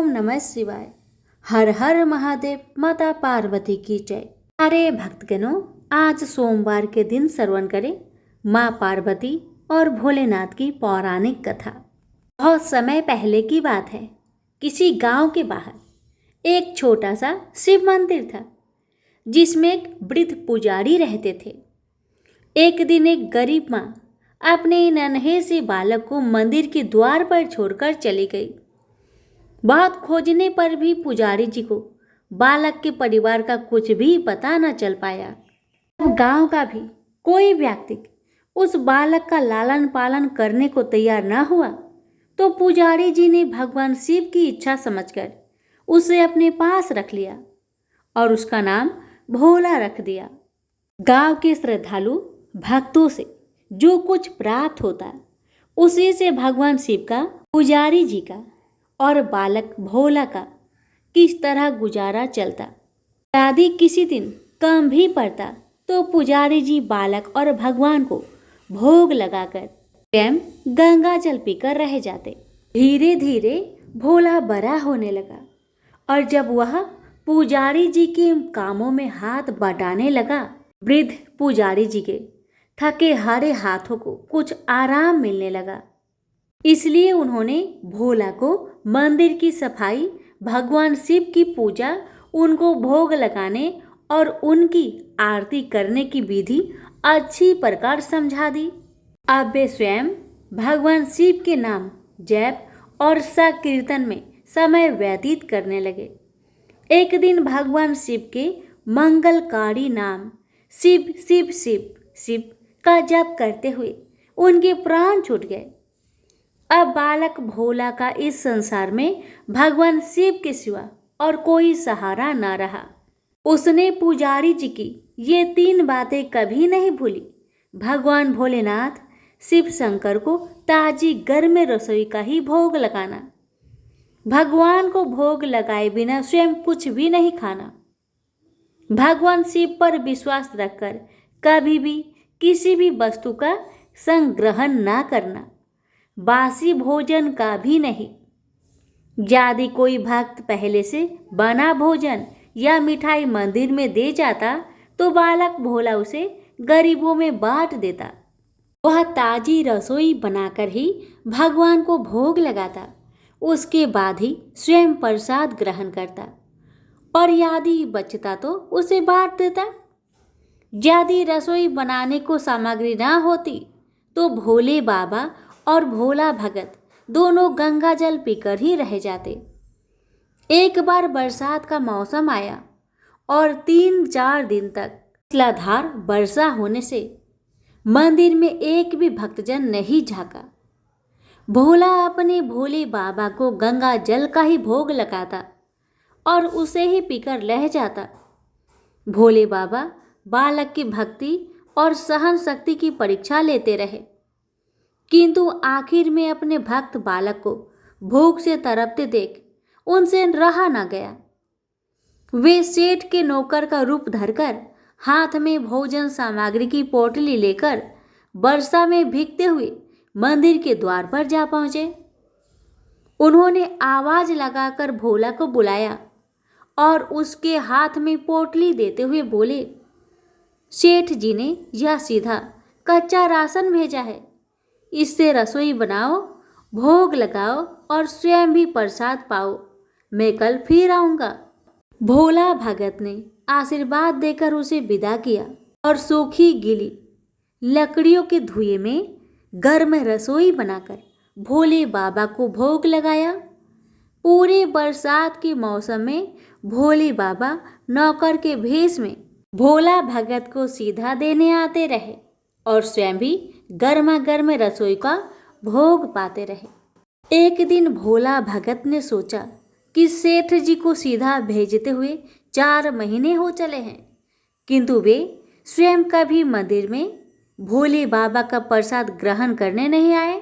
नमः शिवाय। हर हर महादेव। माता पार्वती की जय। अरे भक्तगणों, आज सोमवार के दिन श्रवण करें माँ पार्वती और भोलेनाथ की पौराणिक कथा। बहुत समय पहले की बात है। किसी गांव के बाहर एक छोटा सा शिव मंदिर था, जिसमें एक वृद्ध पुजारी रहते थे। एक दिन एक गरीब माँ अपने नन्हे से बालक को मंदिर के द्वार पर छोड़कर चली गई। बहुत खोजने पर भी पुजारी जी को बालक के परिवार का कुछ भी पता न चल पाया। अब गांव का भी कोई व्यक्ति उस बालक का लालन पालन करने को तैयार न हुआ, तो पुजारी जी ने भगवान शिव की इच्छा समझकर उसे अपने पास रख लिया और उसका नाम भोला रख दिया। गांव के श्रद्धालु भक्तों से जो कुछ प्राप्त होता, उसी से भगवान शिव का, पुजारी जी का और बालक भोला का किस तरह गुजारा चलता। यदि किसी दिन कम भी पड़ता तो पुजारी जी बालक और भगवान को भोग लगाकर स्वयं गंगा जल पीकर रह जाते। धीरे धीरे भोला बड़ा होने लगा और जब वह पुजारी जी के कामों में हाथ बटाने लगा, वृद्ध पुजारी जी के थके हारे हाथों को कुछ आराम मिलने लगा। इसलिए उन्होंने भोला को मंदिर की सफाई, भगवान शिव की पूजा, उनको भोग लगाने और उनकी आरती करने की विधि अच्छी प्रकार समझा दी। अब वे स्वयं भगवान शिव के नाम जप और संकीर्तन में समय व्यतीत करने लगे। एक दिन भगवान शिव के मंगलकारी नाम शिव शिव शिव शिव का जप करते हुए उनके प्राण छूट गए। अब बालक भोला का इस संसार में भगवान शिव के सिवा और कोई सहारा न रहा। उसने पुजारी जी की ये 3 बातें कभी नहीं भूली। भगवान भोलेनाथ, शिव शंकर को ताजी गर्म रसोई का ही भोग लगाना, भगवान को भोग लगाए बिना स्वयं कुछ भी नहीं खाना, भगवान शिव पर विश्वास रखकर कभी भी किसी भी वस्तु का संग्रहण ना करना, बासी भोजन का भी नहीं। यदि कोई भक्त पहले से बना भोजन या मिठाई मंदिर में दे जाता तो बालक भोला उसे गरीबों में बांट देता। वह ताजी रसोई बनाकर ही भगवान को भोग लगाता, उसके बाद ही स्वयं प्रसाद ग्रहण करता और यदि बचता तो उसे बांट देता। यदि रसोई बनाने को सामग्री ना होती तो भोले बाबा और भोला भगत दोनों गंगा जल पीकर ही रह जाते। एक बार बरसात का मौसम आया और 3-4 दिन तक मूसलाधार वर्षा होने से मंदिर में एक भी भक्तजन नहीं झांका। भोला अपने भोले बाबा को गंगा जल का ही भोग लगाता और उसे ही पीकर रह जाता। भोले बाबा बालक की भक्ति और सहन शक्ति की परीक्षा लेते रहे, किंतु आखिर में अपने भक्त बालक को भूख से तड़पते देख उनसे रहा न गया। वे सेठ के नौकर का रूप धरकर हाथ में भोजन सामग्री की पोटली लेकर वर्षा में भीगते हुए मंदिर के द्वार पर जा पहुंचे। उन्होंने आवाज लगाकर भोला को बुलाया और उसके हाथ में पोटली देते हुए बोले, सेठ जी ने यह सीधा कच्चा राशन भेजा है, इससे रसोई बनाओ, भोग लगाओ और स्वयं भी प्रसाद पाओ। मैं कल फिर आऊँगा। भोला भगत ने आशीर्वाद देकर उसे विदा किया और सूखी गीली लकड़ियों के धुएं में गर्म रसोई बनाकर भोले बाबा को भोग लगाया। पूरे बरसात के मौसम में भोले बाबा नौकर के भेष में भोला भगत को सीधा देने आते रहे और स्वयं भी गर्मा गर्म रसोई का भोग पाते रहे। एक दिन भोला भगत ने सोचा कि सेठ जी को सीधा भेजते हुए 4 महीने हो चले हैं, किंतु वे स्वयं कभी मंदिर में भोले बाबा का प्रसाद ग्रहण करने नहीं आए।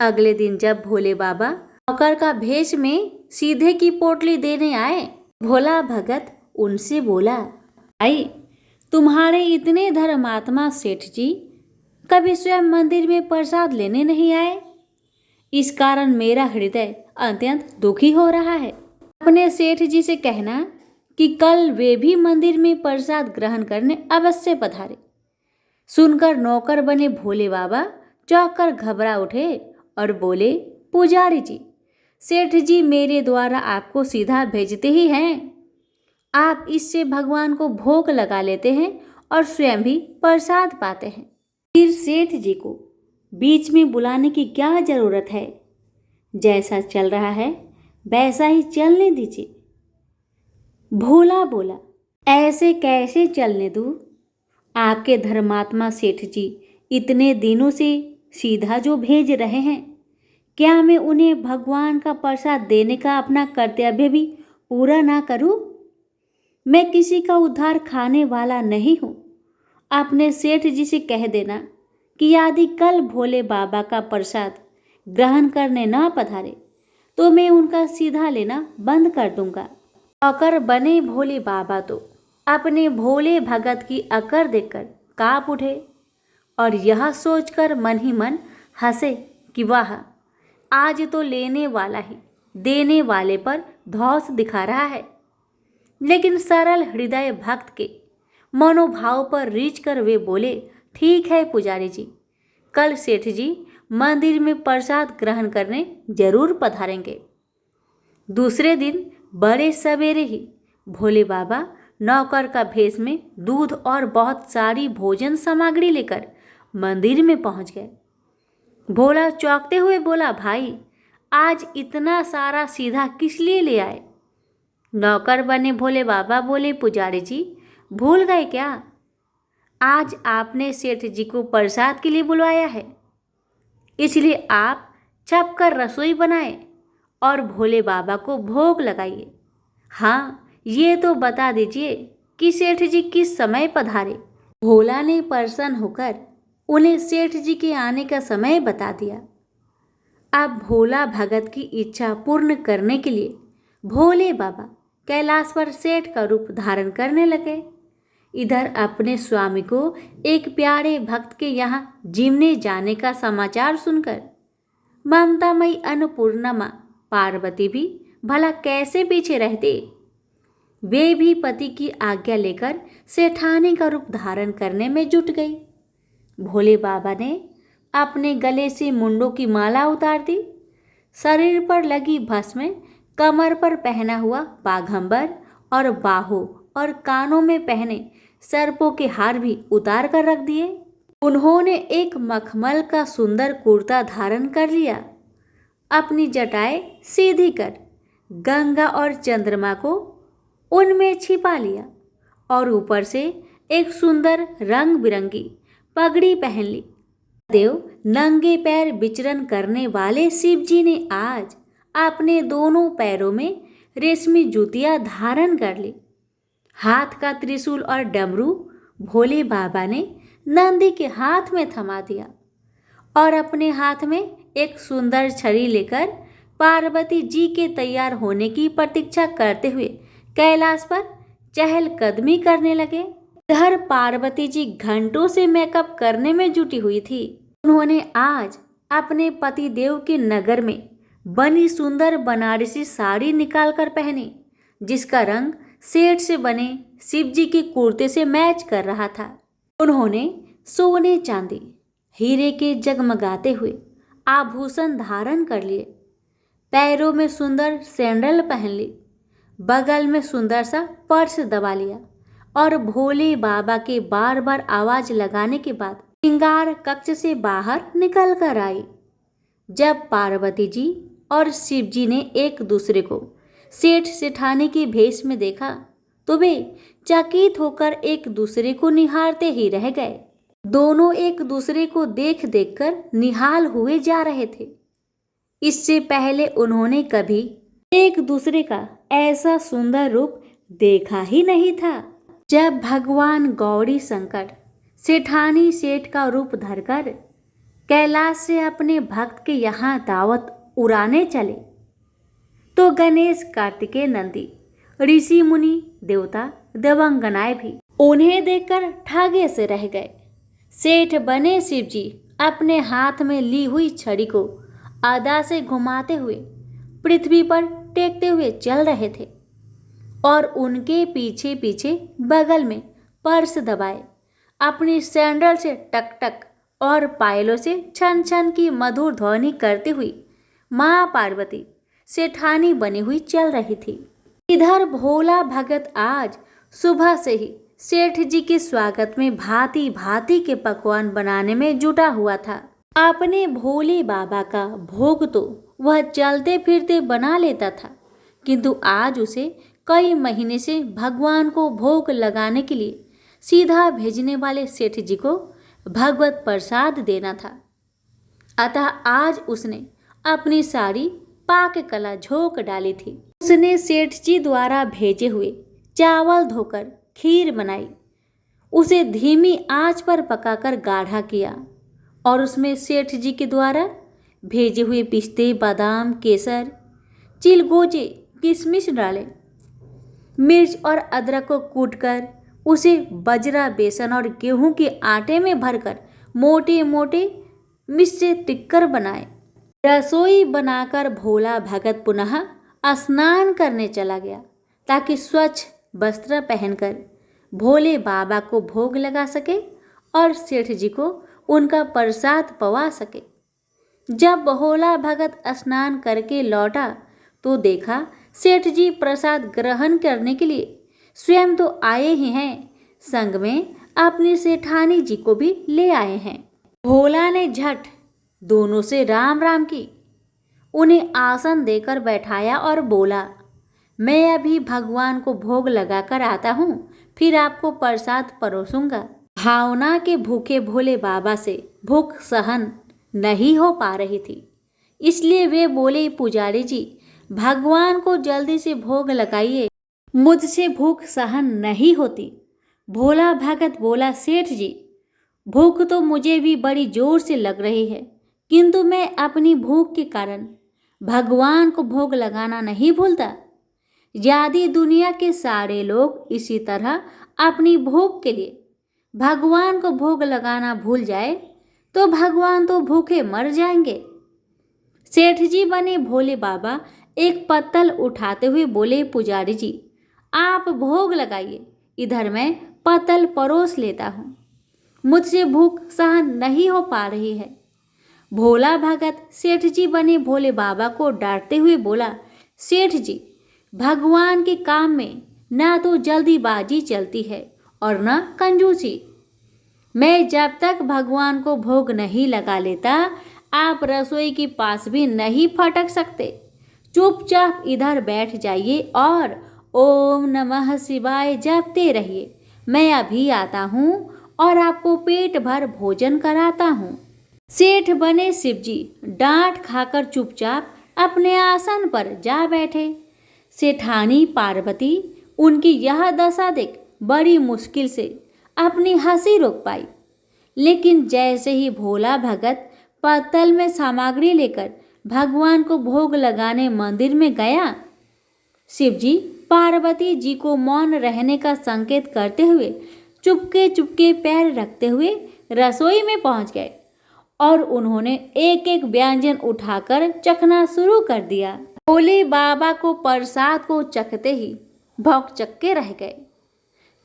अगले दिन जब भोले बाबा नौकर का भेष में सीधे की पोटली देने आए, भोला भगत उनसे बोला, आई तुम्हारे इतने धर्मात्मा सेठ जी कभी स्वयं मंदिर में प्रसाद लेने नहीं आए। इस कारण मेरा हृदय अत्यंत दुखी हो रहा है। अपने सेठ जी से कहना कि कल वे भी मंदिर में प्रसाद ग्रहण करने अवश्य पधारे। सुनकर नौकर बने भोले बाबा चौंक कर घबरा उठे और बोले, पुजारी जी, सेठ जी मेरे द्वारा आपको सीधा भेजते ही हैं। आप इससे भगवान को भोग लगा लेते हैं और स्वयं भी प्रसाद पाते हैं। फिर सेठ जी को बीच में बुलाने की क्या जरूरत है? जैसा चल रहा है वैसा ही चलने दीजिए। भोला बोला, ऐसे कैसे चलने दूं? आपके धर्मात्मा सेठ जी इतने दिनों से सीधा जो भेज रहे हैं, क्या मैं उन्हें भगवान का प्रसाद देने का अपना कर्तव्य भी पूरा ना करूं? मैं किसी का उद्धार खाने वाला नहीं हूं। अपने सेठ जी से कह देना कि यदि कल भोले बाबा का प्रसाद ग्रहण करने ना पधारे तो मैं उनका सीधा लेना बंद कर दूंगा। नौकर बने भोले बाबा तो अपने भोले भगत की अकड़ देखकर कांप उठे और यह सोचकर मन ही मन हंसे कि वाह, आज तो लेने वाला ही देने वाले पर धौंस दिखा रहा है। लेकिन सरल हृदय भक्त के मनोभाव पर रीझ कर वे बोले, ठीक है पुजारी जी, कल सेठ जी मंदिर में प्रसाद ग्रहण करने जरूर पधारेंगे। दूसरे दिन बड़े सवेरे ही भोले बाबा नौकर का भेष में दूध और बहुत सारी भोजन सामग्री लेकर मंदिर में पहुंच गए। भोला चौंकते हुए बोला, भाई आज इतना सारा सीधा किस लिए ले आए? नौकर बने भोले बाबा बोले, पुजारी जी भूल गए क्या? आज आपने सेठ जी को प्रसाद के लिए बुलवाया है, इसलिए आप छप कर रसोई बनाए और भोले बाबा को भोग लगाइए। हाँ, ये तो बता दीजिए कि सेठ जी किस समय पधारे। भोला ने प्रसन्न होकर उन्हें सेठ जी के आने का समय बता दिया। अब भोला भगत की इच्छा पूर्ण करने के लिए भोले बाबा कैलाश पर सेठ का रूप धारण करने लगे। इधर अपने स्वामी को एक प्यारे भक्त के यहाँ जिमने जाने का समाचार सुनकर ममतामयी अन्नपूर्णा माँ पार्वती भी भला कैसे पीछे रहती। वे भी पति की आज्ञा लेकर सेठानी का रूप धारण करने में जुट गई। भोले बाबा ने अपने गले से मुंडों की माला उतार दी, शरीर पर लगी भस्म, कमर पर पहना हुआ बाघंबर और बाहों और कानों में पहने सर्पों के हार भी उतार कर रख दिए। उन्होंने एक मखमल का सुंदर कुर्ता धारण कर लिया, अपनी जटाएं सीधी कर गंगा और चंद्रमा को उनमें छिपा लिया और ऊपर से एक सुंदर रंग बिरंगी पगड़ी पहन ली। देव नंगे पैर विचरण करने वाले शिव जी ने आज अपने दोनों पैरों में रेशमी जूतियां धारण कर ली। हाथ का त्रिशूल और डमरू भोले बाबा ने नंदी के हाथ में थमा दिया और अपने हाथ में एक सुंदर छड़ी लेकर पार्वती जी के तैयार होने की प्रतीक्षा करते हुए कैलाश पर चहलकदमी करने लगे। इधर पार्वती जी घंटों से मेकअप करने में जुटी हुई थी। उन्होंने आज अपने पति देव के नगर में बनी सुंदर बनारसी साड़ी निकालकर पहनी, जिसका रंग सेठ से बने शिव जी के कुर्ते से मैच कर रहा था। उन्होंने सोने चांदी हीरे के जगमगाते हुए आभूषण धारण कर लिए, पैरों में सुंदर सैंडल पहन ली, बगल में सुंदर सा पर्स दबा लिया और भोले बाबा के बार बार आवाज लगाने के बाद श्रृंगार कक्ष से बाहर निकल कर आई। जब पार्वती जी और शिव जी ने एक दूसरे को सेठ सेठानी के भेष में देखा तो वे चकित होकर एक दूसरे को निहारते ही रह गए। दोनों एक दूसरे को देख देखकर निहाल हुए जा रहे थे। इससे पहले उन्होंने कभी एक दूसरे का ऐसा सुंदर रूप देखा ही नहीं था। जब भगवान गौरी शंकर सेठानी सेठ का रूप धरकर कैलाश से अपने भक्त के यहाँ दावत उड़ाने चले तो गणेश, कार्तिकेय, नंदी, ऋषि मुनि, देवता, देवांगनाएं भी उन्हें देखकर ठागे से रह गए। सेठ बने शिव जी अपने हाथ में ली हुई छड़ी को अदा से घुमाते हुए पृथ्वी पर टेकते हुए चल रहे थे और उनके पीछे पीछे बगल में पर्स दबाए अपनी सैंडल से टक टक और पायलों से छन छन की मधुर ध्वनि करती हुई माँ पार्वती सेठानी बनी हुई चल रही थी। इधर भोला भगत आज सुबह से ही सेठ जी के स्वागत में भांति भांति के पकवान बनाने में जुटा हुआ था। अपने भोले बाबा का भोग तो वह चलते फिरते बना लेता था, किंतु आज उसे कई महीने से भगवान को भोग लगाने के लिए सीधा भेजने वाले सेठ जी को भगवत प्रसाद देना था। अतः आज उसने अपनी सारी पाक कला झोंक डाली थी। उसने सेठ जी द्वारा भेजे हुए चावल धोकर खीर बनाई, उसे धीमी आंच पर पकाकर गाढ़ा किया और उसमें सेठ जी के द्वारा भेजे हुए पिस्ते, बादाम, केसर, चिलगोजे, किशमिश डाले। मिर्च और अदरक को कूटकर उसे बजरा, बेसन और गेहूं के आटे में भरकर मोटे मोटे मिश्र टिक्कर बनाए। रसोई बनाकर भोला भगत पुनः स्नान करने चला गया ताकि स्वच्छ वस्त्र पहनकर भोले बाबा को भोग लगा सके और सेठ जी को उनका प्रसाद पवा सके। जब भोला भगत स्नान करके लौटा तो देखा सेठ जी प्रसाद ग्रहण करने के लिए स्वयं तो आए ही हैं, संग में अपनी सेठानी जी को भी ले आए हैं। भोला ने झट दोनों से राम राम की, उन्हें आसन देकर बैठाया और बोला, मैं अभी भगवान को भोग लगाकर आता हूँ, फिर आपको प्रसाद परोसूंगा। भावना के भूखे भोले बाबा से भूख सहन नहीं हो पा रही थी, इसलिए वे बोले, पुजारी जी भगवान को जल्दी से भोग लगाइए, मुझसे भूख सहन नहीं होती। भोला भगत बोला, सेठ जी भूख तो मुझे भी बड़ी जोर से लग रही है, किंतु मैं अपनी भूख के कारण भगवान को भोग लगाना नहीं भूलता। यदि दुनिया के सारे लोग इसी तरह अपनी भूख के लिए भगवान को भोग लगाना भूल जाए तो भगवान तो भूखे मर जाएंगे। सेठ जी बने भोले बाबा एक पत्तल उठाते हुए बोले, पुजारी जी आप भोग लगाइए, इधर मैं पत्तल परोस लेता हूँ, मुझसे भूख सहन नहीं हो पा रही है। भोला भगत सेठ जी बने भोले बाबा को डांटते हुए बोला, सेठ जी भगवान के काम में ना तो जल्दीबाजी चलती है और न कंजूसी। मैं जब तक भगवान को भोग नहीं लगा लेता आप रसोई के पास भी नहीं फटक सकते। चुपचाप इधर बैठ जाइए और ओम नमः शिवाय जपते रहिए। मैं अभी आता हूँ और आपको पेट भर भोजन कराता हूँ। सेठ बने शिवजी डांट खाकर चुपचाप अपने आसन पर जा बैठे। सेठानी पार्वती उनकी यह दशा देख बड़ी मुश्किल से अपनी हंसी रोक पाई, लेकिन जैसे ही भोला भगत पत्तल में सामग्री लेकर भगवान को भोग लगाने मंदिर में गया, शिवजी पार्वती जी को मौन रहने का संकेत करते हुए चुपके चुपके पैर रखते हुए रसोई में पहुंच गए और उन्होंने एक एक व्यंजन उठाकर चखना शुरू कर दिया। भोले बाबा को प्रसाद को चखते ही भौंकचक्के रह गए।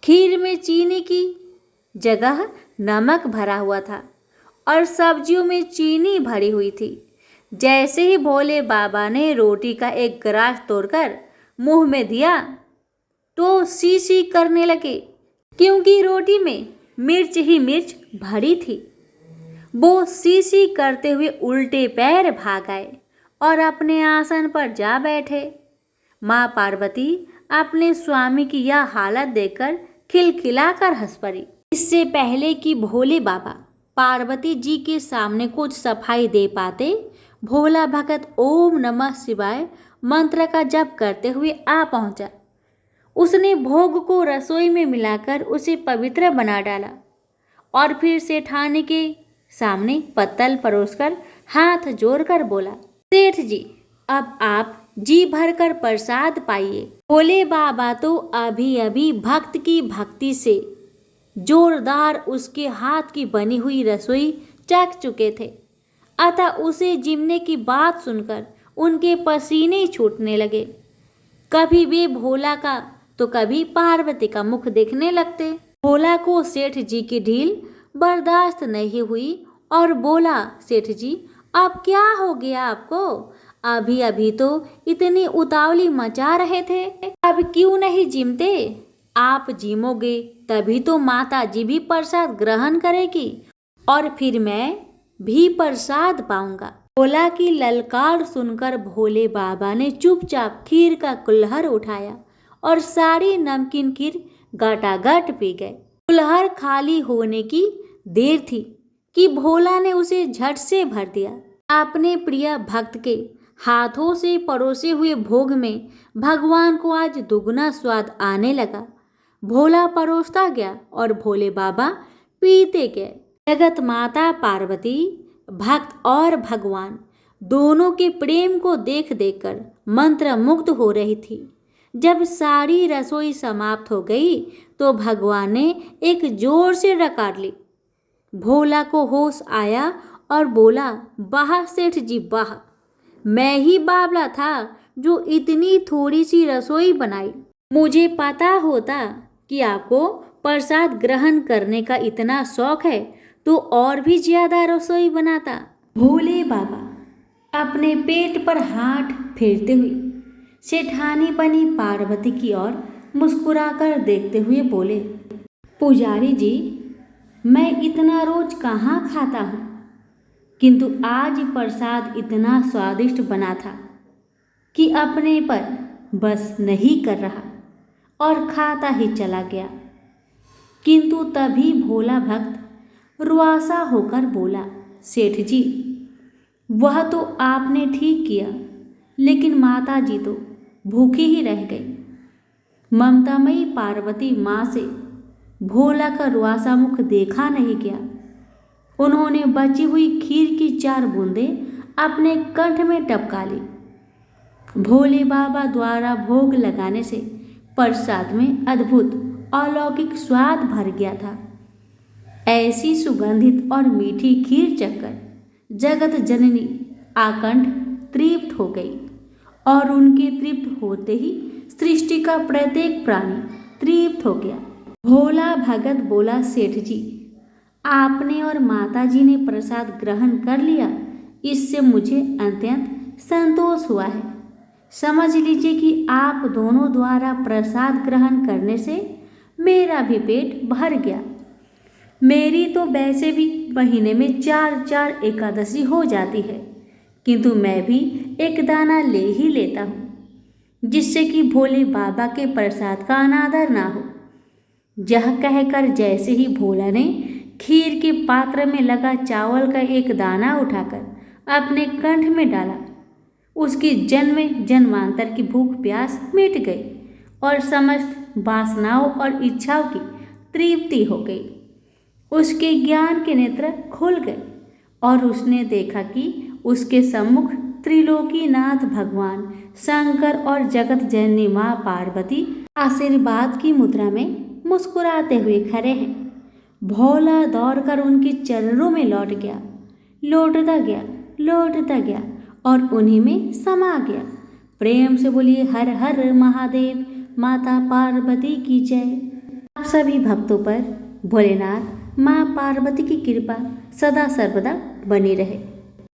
खीर में चीनी की जगह नमक भरा हुआ था और सब्जियों में चीनी भरी हुई थी। जैसे ही भोले बाबा ने रोटी का एक ग्रास तोड़कर मुंह में दिया तो सी सी करने लगे, क्योंकि रोटी में मिर्च ही मिर्च भरी थी। वो सी सी करते हुए उल्टे पैर भाग आए और अपने आसन पर जा बैठे। माँ पार्वती अपने स्वामी की यह हालत देखकर खिलखिलाकर हंस पड़ी। इससे पहले कि भोले बाबा पार्वती जी के सामने कुछ सफाई दे पाते, भोला भगत ओम नमः शिवाय मंत्र का जप करते हुए आ पहुंचा। उसने भोग को रसोई में मिलाकर उसे पवित्र बना डाला और फिर सेठानी के सामने पत्तल परोसकर हाथ जोड़कर बोला, सेठ जी अब आप जी भरकर प्रसाद पाइए। भोले बाबा तो अभी अभी भक्त की भक्ति से जोरदार उसके हाथ की बनी हुई रसोई चख चुके थे, अतः उसे जिमने की बात सुनकर उनके पसीने छूटने लगे। कभी वे भोला का तो कभी पार्वती का मुख देखने लगते। भोला को सेठ जी की ढील बर्दाश्त नहीं हुई और बोला, सेठ जी अब क्या हो गया आपको? अभी अभी तो इतनी उतावली मचा रहे थे, अब क्यों नहीं जिमते? आप जिमोगे तभी तो माता जी भी प्रसाद ग्रहण करेगी और फिर मैं भी प्रसाद पाऊंगा। भोला की ललकार सुनकर भोले बाबा ने चुपचाप खीर का कुल्हड़ उठाया और सारी नमकीन खीर गटागट पी गए। कुल्हड़ खाली होने की देर थी कि भोला ने उसे झट से भर दिया। अपने प्रिय भक्त के हाथों से परोसे हुए भोग में भगवान को आज दुगना स्वाद आने लगा। भोला परोसता गया और भोले बाबा पीते गए। जगत माता पार्वती, भक्त और भगवान दोनों के प्रेम को देख देखकर मंत्रमुग्ध हो रही थी। जब सारी रसोई समाप्त हो गई तो भगवान ने एक जोर से डकार ली। भोला को होश आया और बोला, वाह सेठ जी वाह, मैं ही बावला था जो इतनी थोड़ी सी रसोई बनाई। मुझे पता होता कि आपको प्रसाद ग्रहण करने का इतना शौक है तो और भी ज्यादा रसोई बनाता। भोले बाबा अपने पेट पर हाथ फेरते हुए सेठानी बनी पार्वती की ओर मुस्कुराकर देखते हुए बोले, पुजारी जी मैं इतना रोज कहाँ खाता हूँ, किंतु आज प्रसाद इतना स्वादिष्ट बना था कि अपने पर बस नहीं कर रहा और खाता ही चला गया। किंतु तभी भोला भक्त रुआसा होकर बोला, सेठ जी वह तो आपने ठीक किया, लेकिन माता जी तो भूखी ही रह गई। ममतामयी पार्वती माँ से भोला का रुआसा मुख देखा नहीं गया। उन्होंने बची हुई खीर की 4 बूंदें अपने कंठ में टपका ली। भोले बाबा द्वारा भोग लगाने से प्रसाद में अद्भुत अलौकिक स्वाद भर गया था। ऐसी सुगंधित और मीठी खीर चखकर जगत जननी आकंठ तृप्त हो गई और उनके तृप्त होते ही सृष्टि का प्रत्येक प्राणी तृप्त हो गया। भोला भगत बोला, सेठ जी आपने और माता जी ने प्रसाद ग्रहण कर लिया, इससे मुझे अत्यंत संतोष हुआ है। समझ लीजिए कि आप दोनों द्वारा प्रसाद ग्रहण करने से मेरा भी पेट भर गया। मेरी तो वैसे भी महीने में 4 एकादशी हो जाती है, किंतु मैं भी एक दाना ले ही लेता हूँ, जिससे कि भोले बाबा के प्रसाद का अनादर ना हो। यह कहकर जैसे ही भोला ने खीर के पात्र में लगा चावल का एक दाना उठाकर अपने कंठ में डाला, उसकी जन्म जन्मांतर की भूख प्यास मिट गई और समस्त वासनाओं और इच्छाओं की तृप्ति हो गई। उसके ज्ञान के नेत्र खुल गए और उसने देखा कि उसके सम्मुख त्रिलोकीनाथ भगवान शंकर और जगत जननी माँ पार्वती आशीर्वाद की मुद्रा में मुस्कुराते हुए खड़े हैं। भोला दौड़कर उनके चरणों में लौट गया, लौटता गया और उन्हीं में समा गया। प्रेम से बोलिए हर हर महादेव, माता पार्वती की जय। आप सभी भक्तों पर भोलेनाथ माँ पार्वती की कृपा सदा सर्वदा बनी रहे।